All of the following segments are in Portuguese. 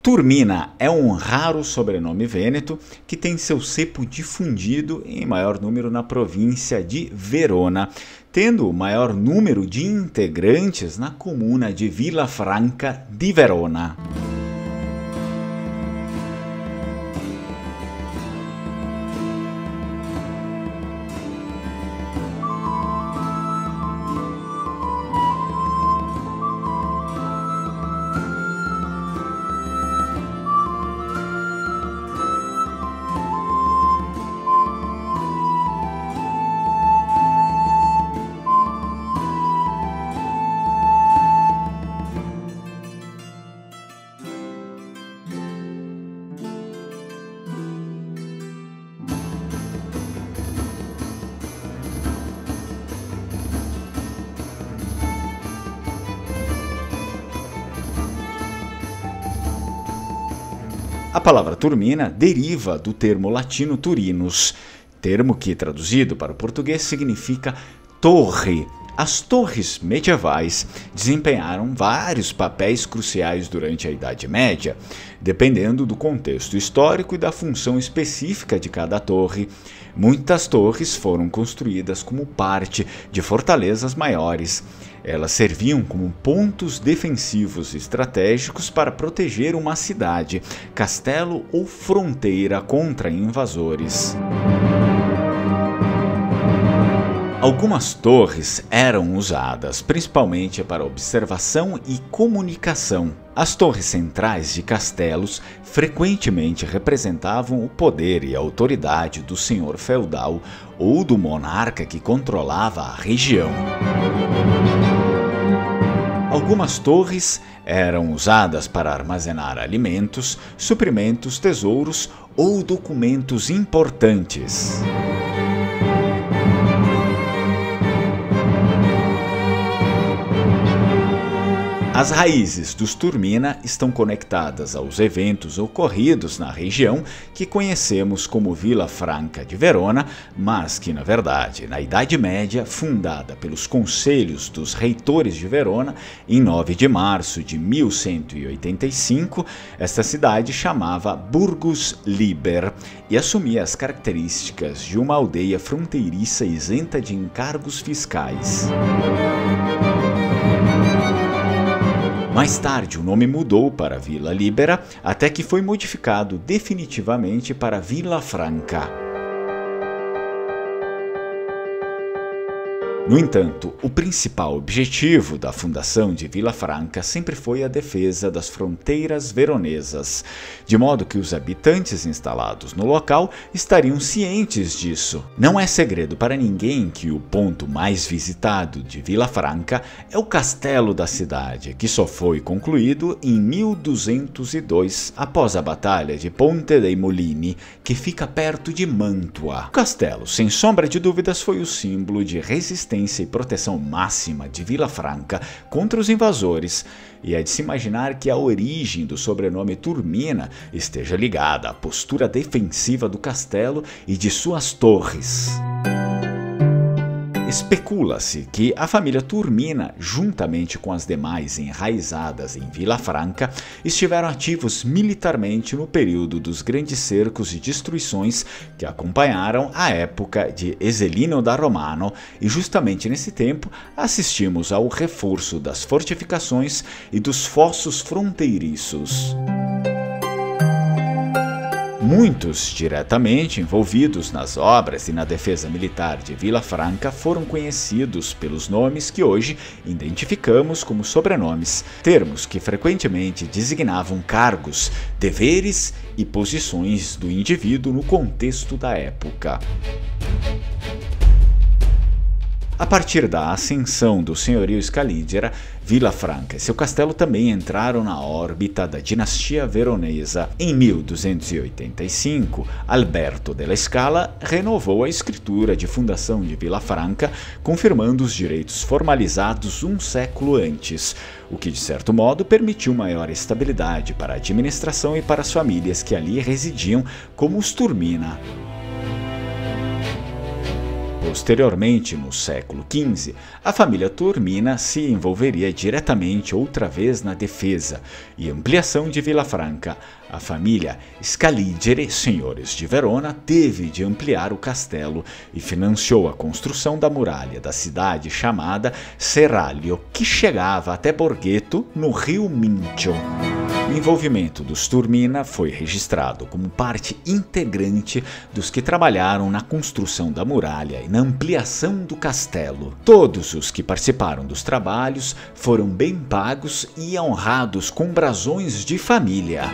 Turmina é um raro sobrenome vêneto que tem seu cepo difundido em maior número na província de Verona, tendo o maior número de integrantes na comuna de Villafranca di Verona. A palavra turmina deriva do termo latino turinus, termo que, traduzido para o português, significa torre. As torres medievais desempenharam vários papéis cruciais durante a Idade Média, dependendo do contexto histórico e da função específica de cada torre. Muitas torres foram construídas como parte de fortalezas maiores. Elas serviam como pontos defensivos estratégicos para proteger uma cidade, castelo ou fronteira contra invasores. Algumas torres eram usadas principalmente para observação e comunicação. As torres centrais de castelos frequentemente representavam o poder e a autoridade do senhor feudal ou do monarca que controlava a região. Algumas torres eram usadas para armazenar alimentos, suprimentos, tesouros ou documentos importantes. As raízes dos Turmina estão conectadas aos eventos ocorridos na região que conhecemos como Villafranca di Verona, mas que, na verdade, na Idade Média, fundada pelos Conselhos dos Reitores de Verona, em 9 de março de 1185, esta cidade chamava Burgus Liber e assumia as características de uma aldeia fronteiriça isenta de encargos fiscais. Mais tarde, o nome mudou para Villa Libera, até que foi modificado definitivamente para Villafranca. No entanto, o principal objetivo da fundação de Villafranca sempre foi a defesa das fronteiras veronesas, de modo que os habitantes instalados no local estariam cientes disso. Não é segredo para ninguém que o ponto mais visitado de Villafranca é o castelo da cidade, que só foi concluído em 1202, após a Batalha de Ponte dei Mulini, que fica perto de Mantua. O castelo, sem sombra de dúvidas, foi o símbolo de resistência e proteção máxima de Villafranca contra os invasores, e é de se imaginar que a origem do sobrenome Turmina esteja ligada à postura defensiva do castelo e de suas torres. Especula-se que a família Turmina, juntamente com as demais enraizadas em Villafranca, estiveram ativos militarmente no período dos grandes cercos e destruições que acompanharam a época de Ezzelino da Romano, e justamente nesse tempo assistimos ao reforço das fortificações e dos fossos fronteiriços. Muitos diretamente envolvidos nas obras e na defesa militar de Villafranca foram conhecidos pelos nomes que hoje identificamos como sobrenomes, termos que frequentemente designavam cargos, deveres e posições do indivíduo no contexto da época. A partir da ascensão do senhorio Scaliger, Villafranca e seu castelo também entraram na órbita da dinastia veronesa. Em 1285, Alberto della Scala renovou a escritura de fundação de Villafranca, confirmando os direitos formalizados um século antes, o que de certo modo permitiu maior estabilidade para a administração e para as famílias que ali residiam, como os Turmina. Posteriormente, no século XV, a família Turmina se envolveria diretamente outra vez na defesa e ampliação de Villafranca. A família Scaligeri, senhores de Verona, teve de ampliar o castelo e financiou a construção da muralha da cidade chamada Serraglio, que chegava até Borghetto, no rio Mincio. O envolvimento dos Turmina foi registrado como parte integrante dos que trabalharam na construção da muralha e na ampliação do castelo. Todos os que participaram dos trabalhos foram bem pagos e honrados com brasões de família.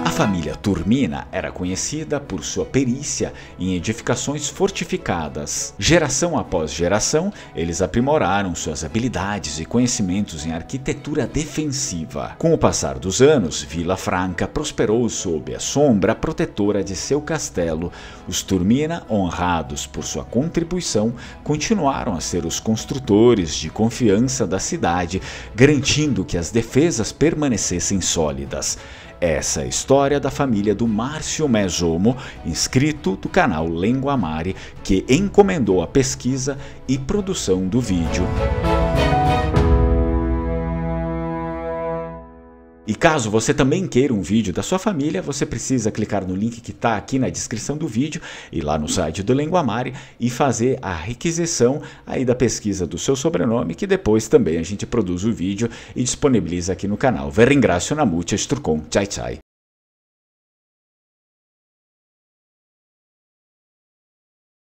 A família Turmina era conhecida por sua perícia em edificações fortificadas. Geração após geração, eles aprimoraram suas habilidades e conhecimentos em arquitetura defensiva. Com o passar dos anos, Villafranca prosperou sob a sombra protetora de seu castelo. Os Turmina, honrados por sua contribuição, continuaram a ser os construtores de confiança da cidade, garantindo que as defesas permanecessem sólidas. Essa é a história da família do Márcio Mesomo, inscrito do canal Lenguamare, que encomendou a pesquisa e produção do vídeo. E caso você também queira um vídeo da sua família, você precisa clicar no link que está aqui na descrição do vídeo, ir lá no site do Lenguamare e fazer a requisição aí da pesquisa do seu sobrenome, que depois também a gente produz o vídeo e disponibiliza aqui no canal. Vi ringrazio, na mucha, Sturcon, tchai tchai.